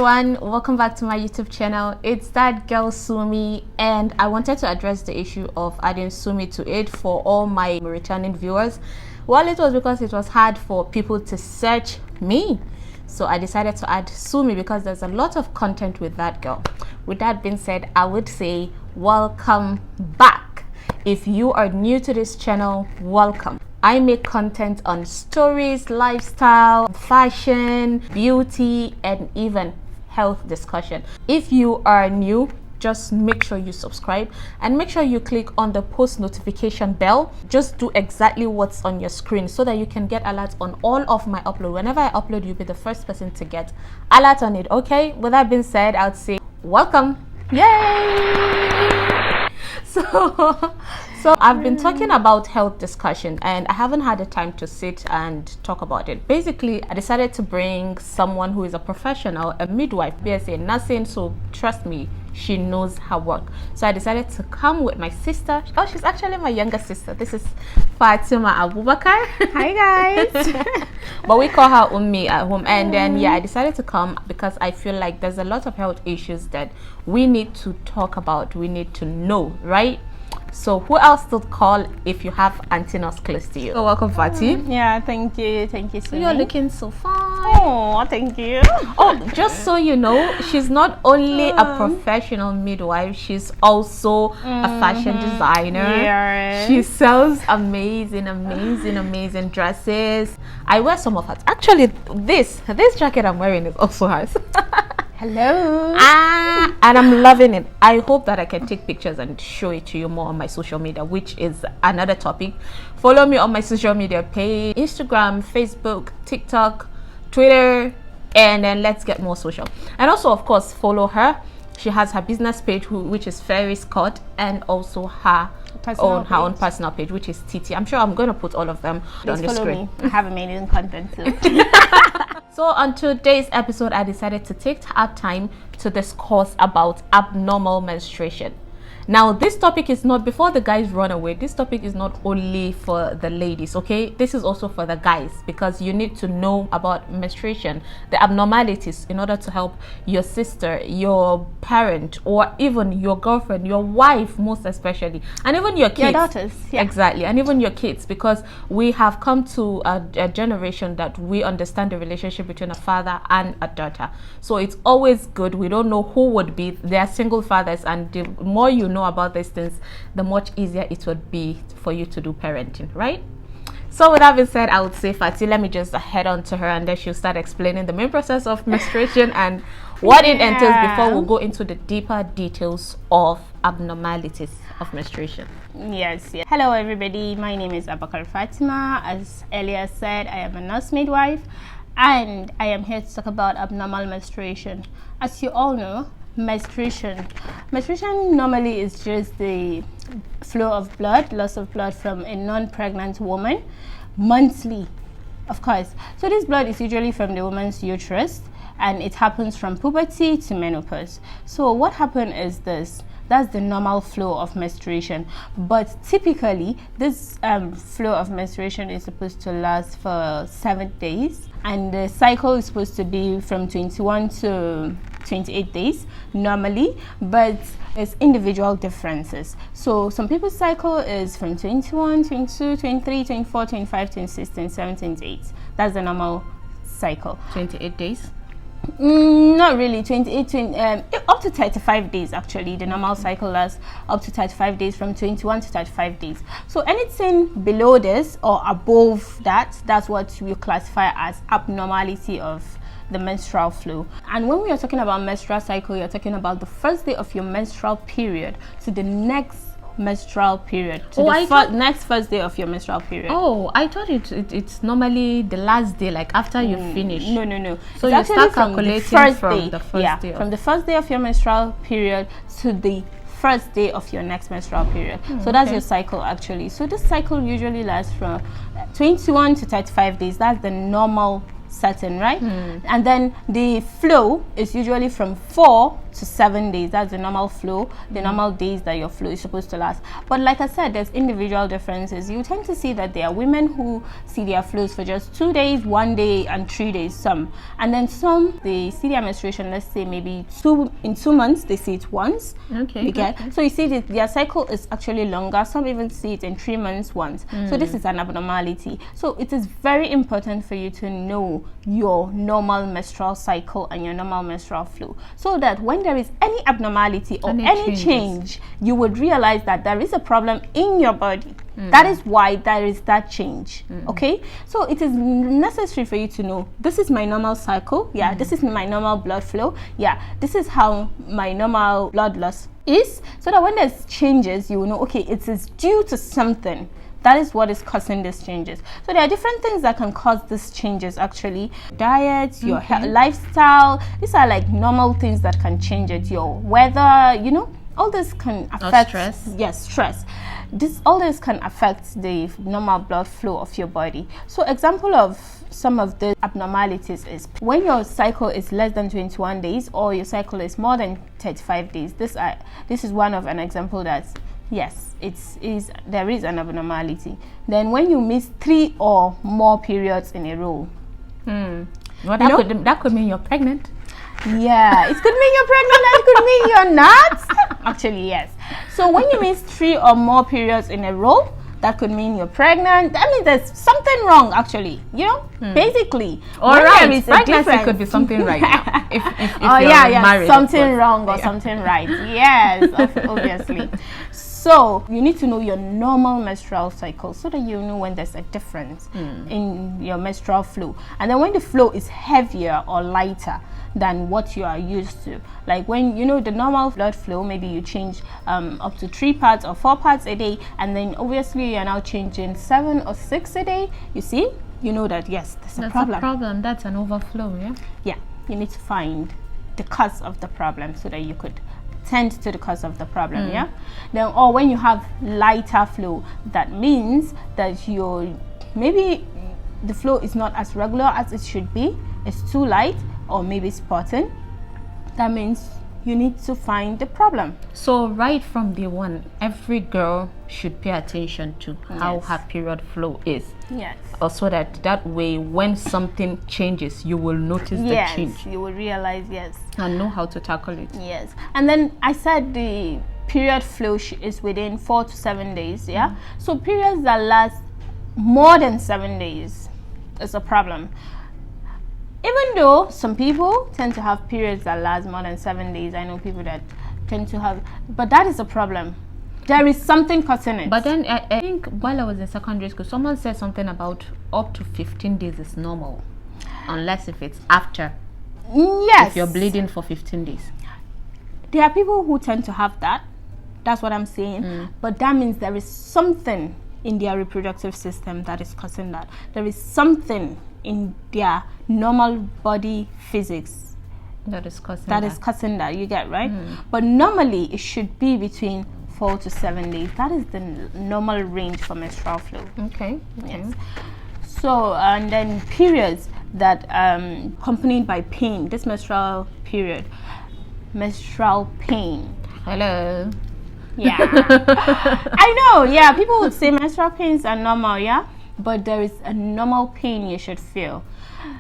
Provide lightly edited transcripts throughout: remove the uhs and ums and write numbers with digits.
everyone, welcome back to my YouTube channel. It's that girl Sumi, and I wanted to address the issue of adding Sumi to it for all my returning viewers. Well, it was because it was hard for people to search me, so I decided to add Sumi because there's a lot of content with that girl. With that being said, I would say welcome back. If you are new to this channel, welcome. I make content on stories, lifestyle, fashion, beauty, and even health discussion. If you are new, just make sure you subscribe and make sure you click on the post notification bell. Just do exactly what's on your screen so that you can get alerts on all of my upload. Whenever I upload, you'll be the first person to get alert on it. Okay, with that being said, I would say welcome. Yay! So I've been talking about health discussion and I haven't had the time to sit and talk about it. Basically, I decided to bring someone who is a professional, a midwife, BSc nursing, so trust me, she knows her work. So I decided to come with my sister. Oh, she's actually my younger sister. This is Fatima Abubakar. Hi guys. But we call her Ummi at home. And then yeah, I decided to come because I feel like there's a lot of health issues that we need to talk about, we need to know, right? So who else to call if you have antennas close to you? So welcome, Fati. Yeah, thank you Sumi. You're looking so fine. Oh, thank you. Oh, just so you know, she's not only a professional midwife, she's also a fashion designer. Yes. She sells amazing dresses. I wear some of hers. Actually, this jacket I'm wearing is also hers. Hello. And I'm loving it. I hope that I can take pictures and show it to you more on my social media, which is another topic. Follow me on my social media page, Instagram, Facebook, TikTok, Twitter, and then let's get more social. And also, of course, follow her. She has her business page, which is Fairy Scott, and also her own personal page, which is Titi. I'm sure I'm going to put all of them on the screen. Me. I have amazing content too. So on today's episode, I decided to take our time to discuss about abnormal menstruation. Now, this topic is not, before the guys run away, this topic is not only for the ladies, okay? This is also for the guys, because you need to know about menstruation, the abnormalities, in order to help your sister, your parent, or even your girlfriend, your wife, most especially, and even your kids. Your daughters, yeah. Exactly, and even your kids, because we have come to a generation that we understand the relationship between a father and a daughter. So it's always good. We don't know who would be. They are single fathers, and the more you know about these things, the much easier it would be for you to do parenting, right? So with that being said, I would say, Fati, let me just head on to her and then she'll start explaining the main process of menstruation and what it entails before we'll go into the deeper details of abnormalities of menstruation. Yes. Hello everybody, my name is Abubakar Fatima. As earlier said, I am a nurse midwife and I am here to talk about abnormal menstruation. As you all know, menstruation normally is just the flow of blood, loss of blood from a non-pregnant woman monthly, of course. So this blood is usually from the woman's uterus and it happens from puberty to menopause. So what happens is this: that's the normal flow of menstruation, but typically this flow of menstruation is supposed to last for 7 days, and the cycle is supposed to be from 21 to 28 days normally, but there's individual differences. So some people's cycle is from 21, 22, 23, 24, 25, 26, 27, 28. That's the normal cycle. 28 days? Not really. 28, up to 35 days actually. The normal cycle lasts up to 35 days, from 21 to 35 days. So anything below this or above that, that's what we classify as abnormality of the menstrual flow. And when we are talking about menstrual cycle, you're talking about the first day of your menstrual period to the next menstrual period, to the next first day of your menstrual period. Oh, I thought it's normally the last day, like after you finish. No. So it's you start calculating from the first day. From the first day of your menstrual period to the first day of your next menstrual period. So that's your cycle actually. So this cycle usually lasts from 21 to 35 days. That's the normal setting, right? And then the flow is usually from 4 to 7 days. That's the normal flow, the normal days that your flow is supposed to last. But like I said, there's individual differences. You tend to see that there are women who see their flows for just 2 days, 1 day, and 3 days, some. And then some, they see their menstruation, let's say maybe in 2 months, they see it once. Okay. You get? So you see that their cycle is actually longer. Some even see it in 3 months once. So this is an abnormality. So it is very important for you to know your normal menstrual cycle and your normal menstrual flow, so that when there is any abnormality or any change, you would realize that there is a problem in your body. That is why there is that change. Okay, so it is necessary for you to know, this is my normal cycle, this is my normal blood flow, this is how my normal blood loss is, so that when there's changes, you will know, okay, it is due to something. That is what is causing these changes. So there are different things that can cause these changes actually. Diet, your lifestyle, these are like normal things that can change it. Your weather, you know, all this can affect stress. Yes, stress. All this can affect the normal blood flow of your body. So example of some of the abnormalities is when your cycle is less than 21 days or your cycle is more than 35 days. This is one of an example that yes, there is an abnormality. Then when you miss 3 or more periods in a row. Well, that could mean you're pregnant. Yeah, it could mean you're pregnant, and it could mean you're not. Actually, yes. So when you miss 3 or more periods in a row, that could mean you're pregnant. That means there's something wrong, actually. You know, basically. All right, pregnancy could be something right now. If you're married, something wrong or something right. Yes, obviously. So you need to know your normal menstrual cycle so that you know when there's a difference in your menstrual flow. And then when the flow is heavier or lighter than what you are used to, like when you know the normal blood flow, maybe you change up to 3 parts or 4 parts a day, and then obviously you're now changing 7 or 6 a day. You see, you know that yes, that's a problem. That's an overflow. Yeah, you need to find the cause of the problem so that you could tend to the cause of the problem. Then, or when you have lighter flow, that means that maybe the flow is not as regular as it should be. It's too light or maybe spotting. That means you need to find the problem. So right from day one, every girl should pay attention to how her period flow is. Yes. So that way, when something changes, you will notice the change. You will realize, and know how to tackle it. Yes. And then I said the period flow is within 4 to 7 days. So periods that last more than 7 days is a problem. Even though some people tend to have periods that last more than 7 days, I know people that tend to have, but that is a problem. There is something causing it. But then I think while I was in secondary school, someone said something about up to 15 days is normal, unless if it's after. Yes. If you're bleeding for 15 days. There are people who tend to have that. That's what I'm saying. But that means there is something in their reproductive system that is causing that. There is something in their normal body physics that is causing that. You get right? But normally it should be between 4 to 7 days. That is the normal range for menstrual flow. Okay. Yes. So and then periods that accompanied by pain. This menstrual pain. Hello. Yeah. I know. Yeah, people would say menstrual pains are normal. Yeah. But there is a normal pain you should feel.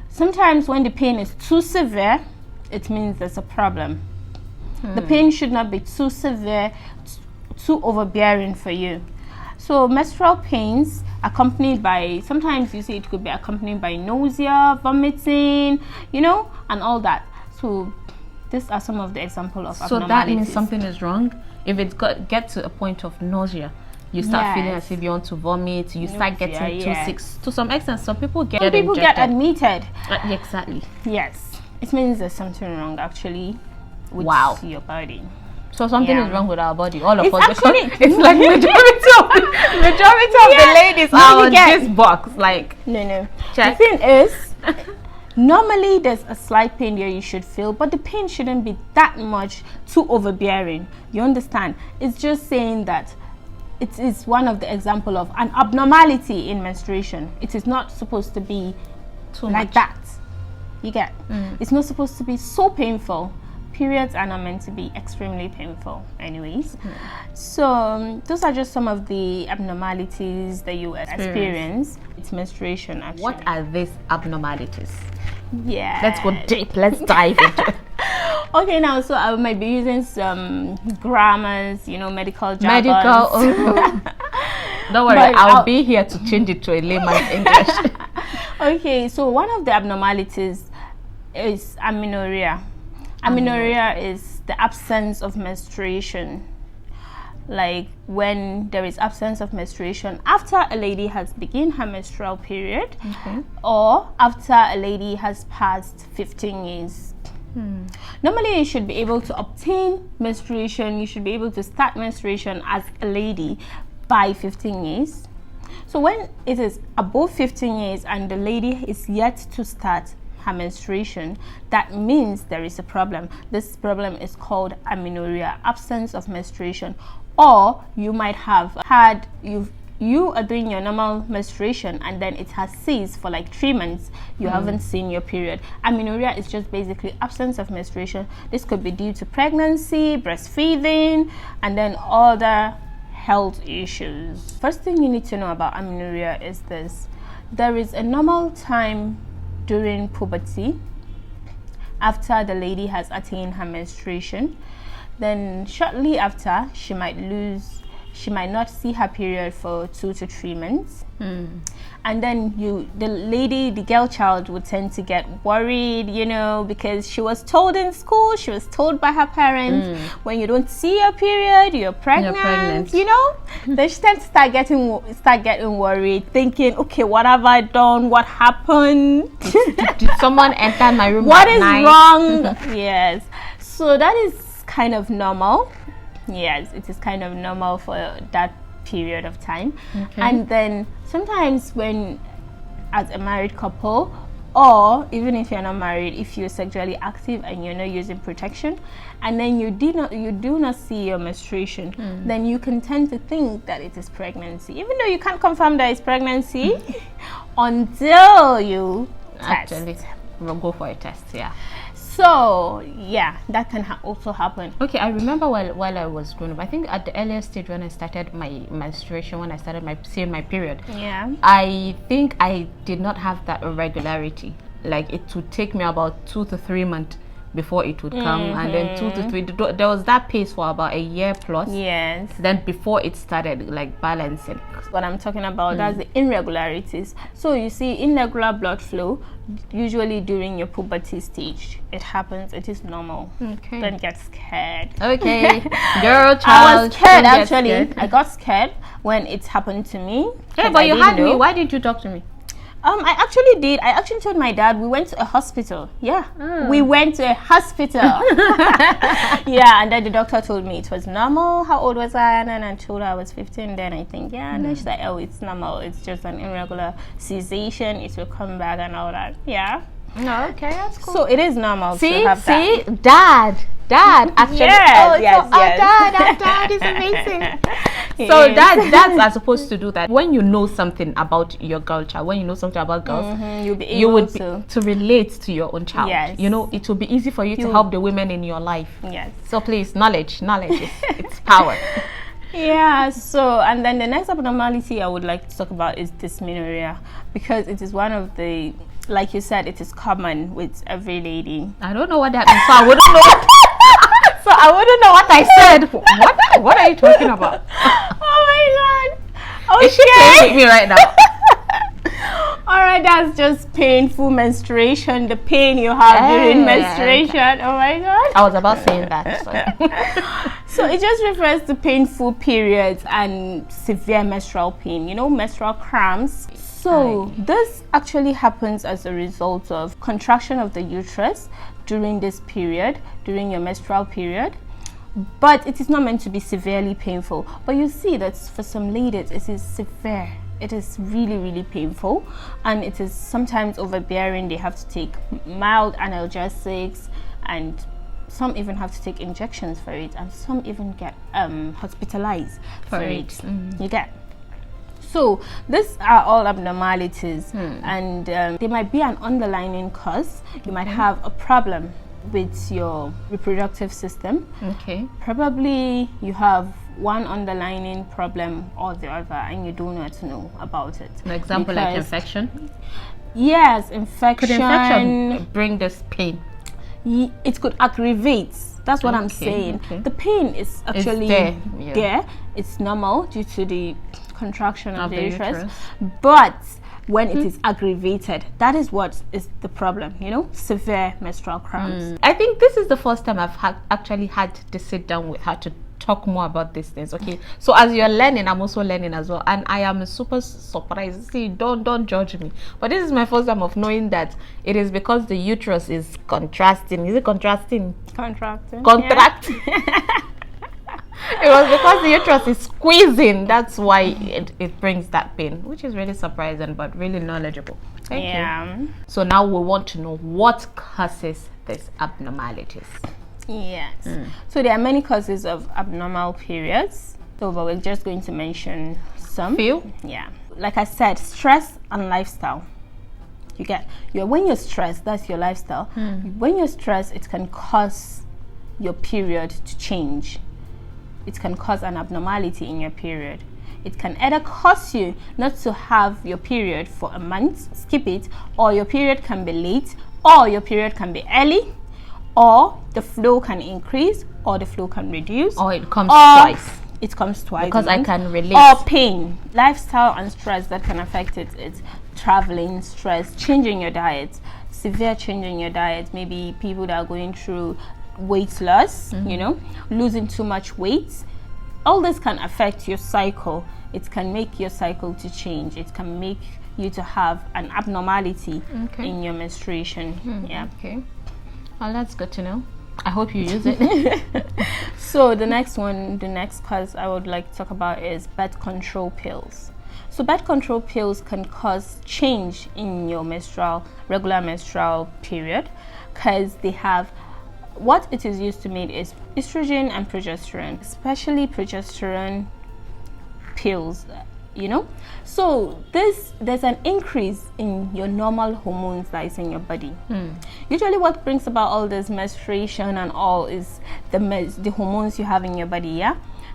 Sometimes when the pain is too severe, it means there's a problem. The pain should not be too severe, too overbearing for you. So menstrual pains accompanied by, sometimes you see it could be accompanied by nausea, vomiting, you know, and all that. So these are some of the examples of abnormalities. So that means something is wrong. If it get to a point of nausea, you start feeling as if you want to vomit. You start getting too sick. To some extent, some people get admitted. Exactly. Yes. It means there's something wrong actually with your body. So something is wrong with our body. All of it's us. Actually, it's like majority of the ladies are on this box. Like no. Check. The thing is, normally there's a slight pain there you should feel, but the pain shouldn't be that much too overbearing. You understand? It's just saying that it is one of the example of an abnormality in menstruation. It is not supposed to be too like much. that. You get? It's not supposed to be so painful. periods are not meant to be extremely painful anyways. So those are just some of the abnormalities that you experience. It's menstruation actually. What are these abnormalities? Yeah, let's go deep, let's dive into it. Okay, now so I might be using some grammars, medical jargon. Don't worry, I'll be here to change it to a layman's English. Okay, so one of the abnormalities is amenorrhea. Amenorrhea is the absence of menstruation. Like when there is absence of menstruation after a lady has begun her menstrual period, or after a lady has passed 15 years. Normally you should be able to obtain menstruation, you should be able to start menstruation as a lady by 15 years. So when it is above 15 years and the lady is yet to start her menstruation, that means there is a problem. This problem is called amenorrhea, absence of menstruation. Or you might have had, you are doing your normal menstruation and then it has ceased for like 3 months. You haven't seen your period. Amenorrhea is just basically absence of menstruation. This could be due to pregnancy, breastfeeding, and then other health issues. First thing you need to know about amenorrhea is this. There is a normal time during puberty after the lady has attained her menstruation. Then shortly after, she might not see her period for 2 to 3 months. And then the girl child would tend to get worried, because she was told in school, she was told by her parents, when you don't see your period, you're pregnant. Then she tends to start getting worried, thinking, okay, what have I done? What happened? Did someone enter my room? What is wrong? Yes. So that is kind of normal. Yes, it is kind of normal for that period of time. And then sometimes when, as a married couple, or even if you're not married, if you're sexually active and you're not using protection, and then you do not see your menstruation, then you can tend to think that it is pregnancy, even though you can't confirm that it's pregnancy until you actually go for a test. So yeah, that can also happen. Okay, I remember while I was growing up, I think at the earliest stage when I started my menstruation, when I started seeing my period, I think I did not have that irregularity. Like it would take me about 2 to 3 months before it would come, and then 2 to 3. There was that pace for about a year plus. Yes. Then before it started like balancing. What I'm talking about, that's the irregularities. So you see, irregular blood flow usually during your puberty stage. It happens. It is normal. Okay. Don't get scared. Okay. Girl, child. I was scared actually. I got scared when it happened to me. Yeah, but you had me. Why didn't you talk to me? I actually did. I actually told my dad. We went to a hospital. We went to a hospital. And then the doctor told me it was normal. How old was I? And then I told her I was 15. Then I think, and then she's like, oh, it's normal. It's just an irregular cessation. It will come back and all that. No, okay, that's cool. So it is normal to have that. Dad, actually. Yes. Our dad is amazing. So that's as opposed to do that. When you know something about your girl child, when you know something about girls, you'll be able to relate to your own child. Yes. It will be easy for you to help the women in your life. Yes. So please, knowledge is it's power. So and then the next abnormality I would like to talk about is dysmenorrhea, because it is one of the, like you said, it is common with every lady. I don't know what that means, so I wouldn't know. So I wouldn't know what I said. What are you talking about? Oh my god. Okay. Is she playing with me right now? Alright, that's just painful menstruation, the pain you have during menstruation. Oh my god. I was about saying that. So it just refers to painful periods and severe menstrual pain, menstrual cramps. So this actually happens as a result of contraction of the uterus during this period, during your menstrual period. But it is not meant to be severely painful. But you see that for some ladies, it is severe. It is really, really painful. And it is sometimes overbearing. They have to take mild analgesics, and some even have to take injections for it. And some even get hospitalized for it. You get. So these are all abnormalities, and there might be an underlying cause. You might have a problem with your reproductive system. Okay. Probably you have one underlying problem or the other and you do not know about it. An example, like infection? Yes, infection. Could infection bring this pain? It could aggravate. That's what I'm saying. The pain is actually there. It's normal due to the contraction of the uterus. But when it is aggravated, that is what is the problem, you know, severe menstrual cramps. I think this is the first time I've actually had to sit down with her to talk more about these things. Okay, so as you're learning, I'm also learning as well, and I am super surprised. See, don't judge me, but this is my first time of knowing that it is because the uterus is contracting. Is it contracting? Contracting. Yeah. It was because the uterus is squeezing. That's why it brings that pain, which is really surprising but really knowledgeable. Thank you. So now we want to know what causes these abnormalities. Yes. So there are many causes of abnormal periods. So, but we're just going to mention some. Few? Yeah. Like I said, stress and lifestyle. When you're stressed, that's your lifestyle. When you're stressed, it can cause your period to change. It can cause an abnormality in your period. It can either cause you not to have your period for a month, skip it, or your period can be late, or your period can be early, or the flow can increase, or the flow can reduce, or it comes twice. It comes twice because I can relate. Or pain, lifestyle and stress that can affect it. It's traveling, stress, changing your diet, severe change in your diet. Maybe people that are going through weight loss, you know, losing too much weight. All this can affect your cycle. It can make your cycle to change. It can make you to have an abnormality in your menstruation. Okay. Well, that's good to know. I hope you use it. So the next cause I would like to talk about is birth control pills. So birth control pills can cause change in your regular menstrual period, because they have what it is used to make is estrogen and progesterone, especially progesterone pills, you know. So there's an increase in your normal hormones that is in your body. Usually what brings about all this menstruation and all is the hormones you have in your body.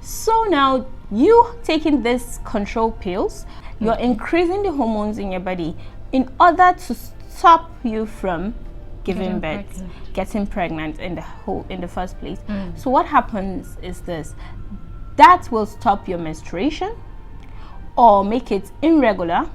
So now you taking these control pills, you're increasing the hormones in your body in order to stop you from giving birth, getting pregnant in the first place. So what happens is this: that will stop your menstruation or make it irregular,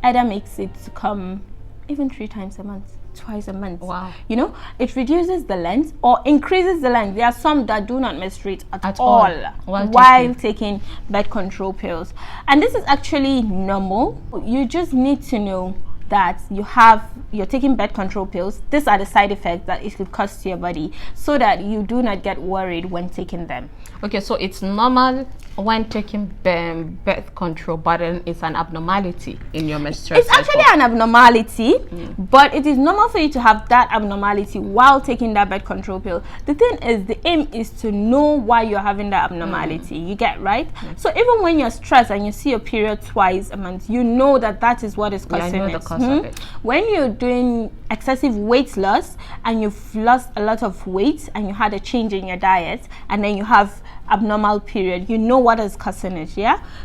either makes it to come even 3 times a month, twice a month. Wow. You know, it reduces the length or increases the length. There are some that do not menstruate at all while taking birth control pills, and this is actually normal. You just need to know that you're taking birth control pills. These are the side effects that it could cause to your body, so that you do not get worried when taking them. Okay, so it's normal when taking birth control, but then it's an abnormality in your menstrual cycle. It's actually an abnormality, but it is normal for you to have that abnormality while taking that birth control pill. The thing is, the aim is to know why you're having that abnormality. You get right? So even when you're stressed and you see your period twice a month, you know that is what is causing it. Of it. When you're doing excessive weight loss and you've lost a lot of weight and you had a change in your diet and then you have abnormal period, you know what is causing it.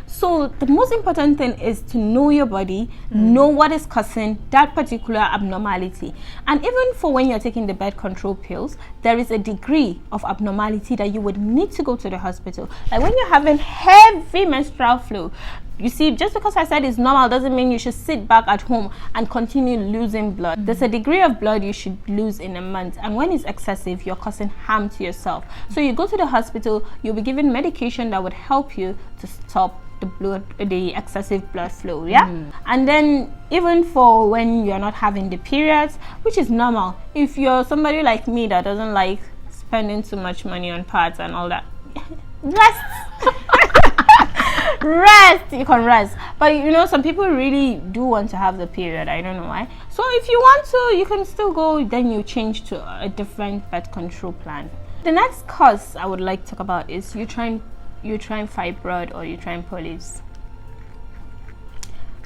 So the most important thing is to know your body, know what is causing that particular abnormality. And even for when you're taking the birth control pills, there is a degree of abnormality that you would need to go to the hospital. Like when you're having heavy menstrual flow, you see, just because I said it's normal doesn't mean you should sit back at home and continue losing blood. There's a degree of blood you should lose in a month, and when it's excessive, you're causing harm to yourself. So you go to the hospital, you'll be given medication that would help you to stop the excessive blood flow. And then even for when you're not having the periods, which is normal, if you're somebody like me that doesn't like spending too much money on pads and all that, rest, you can rest. But you know, some people really do want to have the period. I don't know why. So if you want to, you can still go, then you change to a different birth control plan. The next cause I would like to talk about is uterine fibroid or uterine polyps.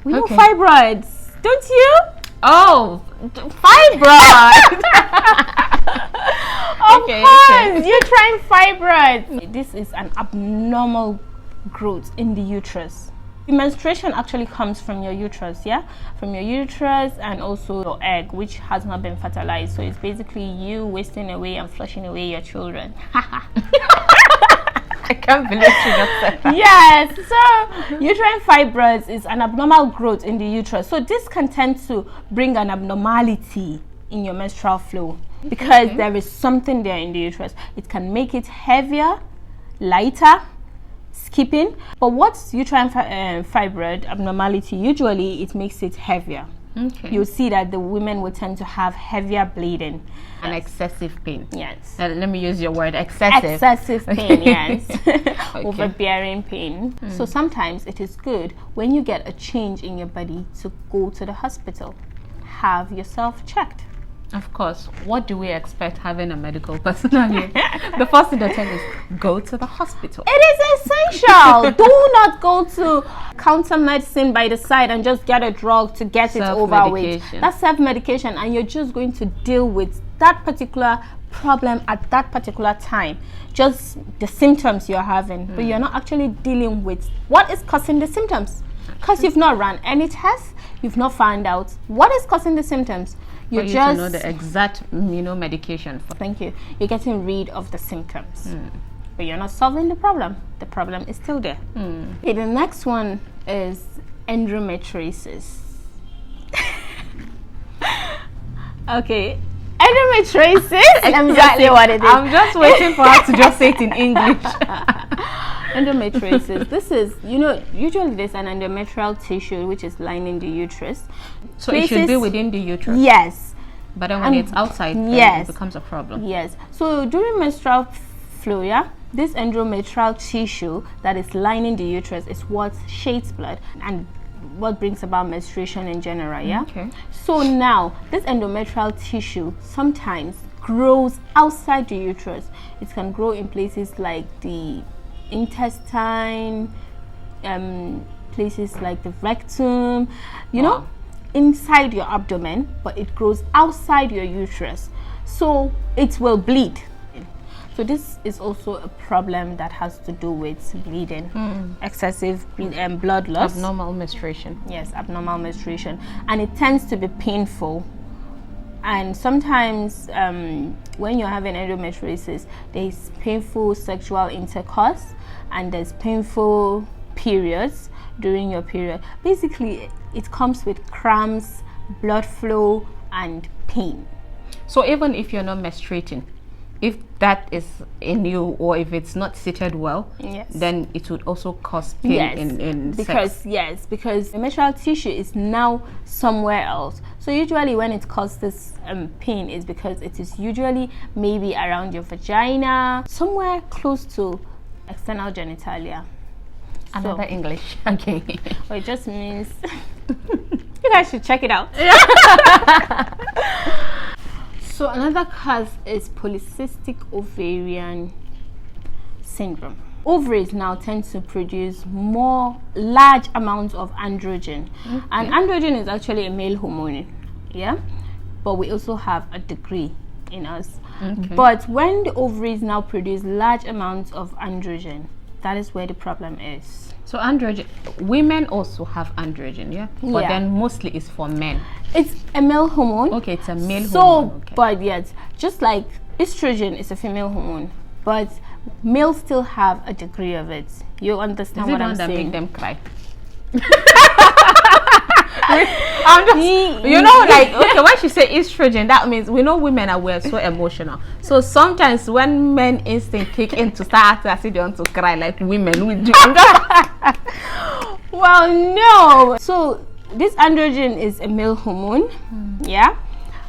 We know fibroids, don't you? Oh, fibroid. Of course, uterine fibroids. This is an abnormal growth in the uterus. The menstruation actually comes from your uterus, from your uterus and also your egg, which has not been fertilized. So it's basically you wasting away and flushing away your children. I can't believe you just said that. Yes, so uterine fibroids is an abnormal growth in the uterus. So this can tend to bring an abnormality in your menstrual flow because there is something there in the uterus. It can make it heavier, lighter, skipping. But what's uterine fibroid abnormality? Usually it makes it heavier. You'll see that the women will tend to have heavier bleeding and excessive pain. Yes. Let me use your word, excessive. Excessive pain, yes. Overbearing pain. So sometimes it is good when you get a change in your body to go to the hospital. Have yourself checked. Of course. What do we expect having a medical personnel here? The first thing they tell is go to the hospital. It is essential. Do not go to counter medicine by the side and just get a drug to get it over with. That's self-medication, and you're just going to deal with that particular problem at that particular time. Just the symptoms you're having, but you're not actually dealing with what is causing the symptoms. Because you've not run any tests, you've not found out what is causing the symptoms. You just know the exact medication for. Thank you. You're getting rid of the symptoms, but you're not solving the problem. The problem is still there. Okay, the next one is endometriosis. Okay, endometriosis. Let me just say what it is. I'm just waiting for her to just say it in English. Endometriosis. This is, usually there's an endometrial tissue which is lining the uterus. So it should be within the uterus. Yes. But then when it's outside, then it becomes a problem. Yes. So during menstrual flow, this endometrial tissue that is lining the uterus is what sheds blood and what brings about menstruation in general. Okay. So now this endometrial tissue sometimes grows outside the uterus. It can grow in places like the intestine, places like the rectum, inside your abdomen, but it grows outside your uterus, so it will bleed. So this is also a problem that has to do with bleeding, excessive blood loss, abnormal menstruation. Yes, abnormal menstruation, and it tends to be painful. And sometimes when you're having endometriosis, there's painful sexual intercourse and there's painful periods during your period. Basically, it comes with cramps, blood flow, and pain. So even if you're not menstruating, if that is in you or if it's not seated well, then it would also cause pain in sex. Because the menstrual tissue is now somewhere else. So usually when it causes pain is because it is usually maybe around your vagina, somewhere close to external genitalia. Another English. Okay. Well, it just means you guys should check it out. So another cause is polycystic ovarian syndrome. Ovaries now tend to produce large amounts of androgen. And androgen is actually a male hormone, but we also have a degree in us. But when the ovaries now produce large amounts of androgen, that is where the problem is. So androgen, women also have androgen, but then mostly it's for men. It's a male hormone. Okay, it's a male hormone. But yet, just like estrogen is a female hormone, but males still have a degree of it. You understand what I'm saying? Is it the one that make them cry? I'm just, okay, when she say estrogen, that means we know women we're so emotional. So sometimes when men instinct kick in to start acting as if they want to cry like women we do. Well, no. So this androgen is a male hormone,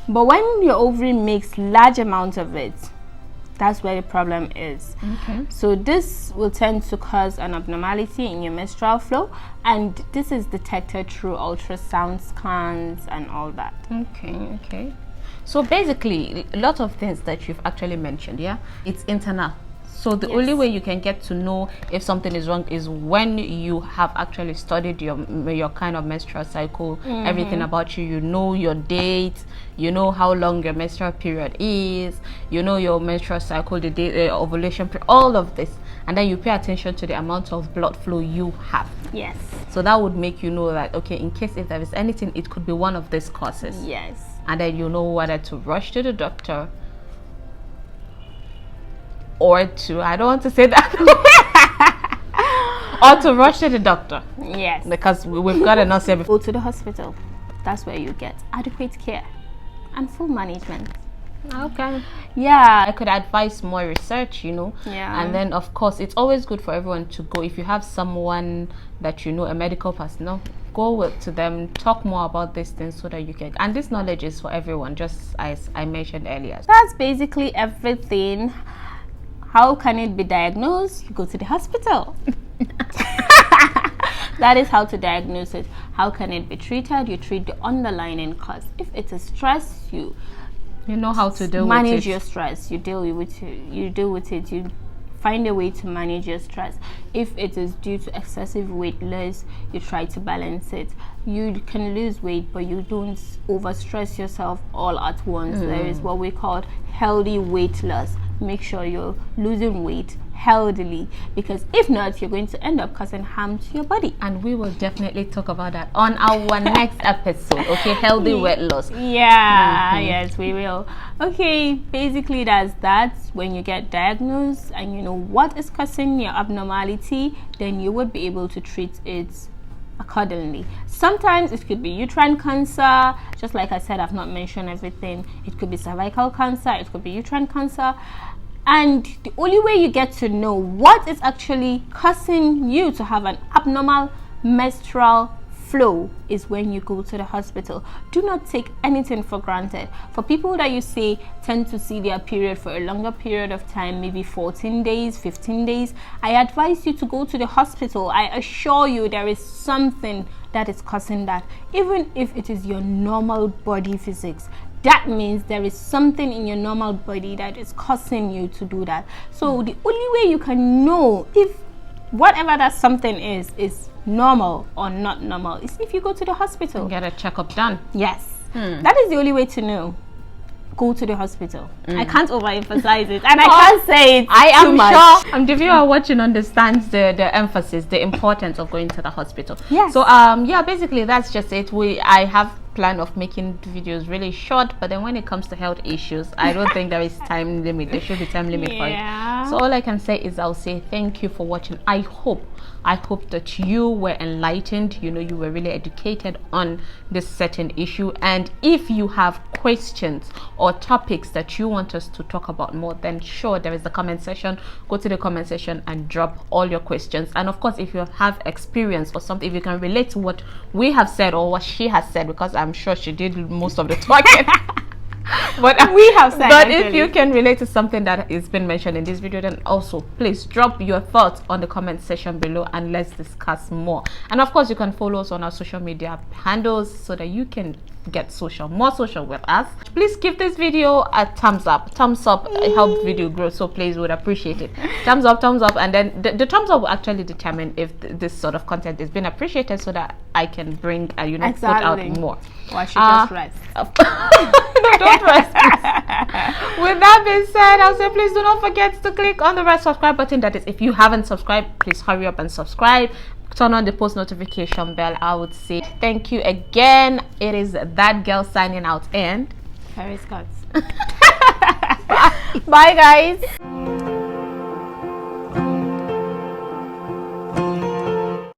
but when your ovary makes large amounts of it, that's where the problem is. So this will tend to cause an abnormality in your menstrual flow, and this is detected through ultrasound scans and all that. Okay. So basically, a lot of things that you've actually mentioned, it's internal. So the only way you can get to know if something is wrong is when you have actually studied your kind of menstrual cycle, everything about you. You know your date, you know how long your menstrual period is, you know your menstrual cycle, the day ovulation period, all of this, and then you pay attention to the amount of blood flow you have. Yes. So that would make you know that, okay, in case if there is anything, it could be one of these causes. Yes. And then you know whether to rush to the doctor or to, I don't want to say that, or to rush to the doctor. Yes. Because we've got a nurse here before. Go to the hospital. That's where you get adequate care and full management. Okay. Yeah. I could advise more research, you know. Yeah. And then, of course, it's always good for everyone to go. If you have someone that you know, a medical personnel, go to them, talk more about these things so that you can. And this knowledge is for everyone, just as I mentioned earlier. That's basically everything. How can it be diagnosed? You go to the hospital. That is how to diagnose it. How can it be treated? You treat the underlying cause. If it is stress, you know how to deal with it. Manage your stress. You deal with it. You deal with it. You find a way to manage your stress. If it is due to excessive weight loss, you try to balance it. You can lose weight, but you don't overstress yourself all at once. There is what we call healthy weight loss. Make sure you're losing weight healthily, because if not, you're going to end up causing harm to your body. And we will definitely talk about that on our next episode. Okay, healthy weight loss. Yeah. Yes, we will. Okay, basically that's that. When you get diagnosed and you know what is causing your abnormality, then you would be able to treat it accordingly. Sometimes it could be uterine cancer, just like I said, I've not mentioned everything. It could be cervical cancer, it could be uterine cancer. And the only way you get to know what is actually causing you to have an abnormal menstrual flow is when you go to the hospital. Do not take anything for granted. For people that you say tend to see their period for a longer period of time, maybe 14 days, 15 days, I advise you to go to the hospital. I assure you there is something that is causing that. Even if it is your normal body physics, that means there is something in your normal body that is causing you to do that. So the only way you can know if whatever that something is normal or not normal is if you go to the hospital and get a checkup done. Yes. That is the only way to know. Go to the hospital. I can't overemphasize it, and I can't say it I am too much. sure the viewer watching understands the emphasis, the importance of going to the hospital. Yes. So yeah, basically that's just it. I have plan of making videos really short, but then when it comes to health issues, I don't think there is time limit. There should be time limit for it. So all I can say is I'll say thank you for watching. I hope that you were enlightened, you know, you were really educated on this certain issue. And if you have questions or topics that you want us to talk about more, then sure, there is the comment section. Go to the comment section and drop all your questions. And of course, if you have experience or something, if you can relate to what we have said or what she has said, because I'm sure she did most of the talking. But we have said, but if you can relate to something that is been mentioned in this video, then also please drop your thoughts on the comment section below and let's discuss more. And of course, you can follow us on our social media handles so that you can get more social with us. Please give this video a thumbs up. Help video grow, so please would appreciate it. Thumbs up, and then the thumbs up will actually determine if this sort of content is being appreciated, so that I can bring put out more. Or I should just rest. No, don't rest. With that being said, I'll say please do not forget to click on the red subscribe button. That is, if you haven't subscribed, please hurry up and subscribe. Turn on the post notification bell. I would say thank you again. It is that girl signing out, and Harry Scott. Bye guys.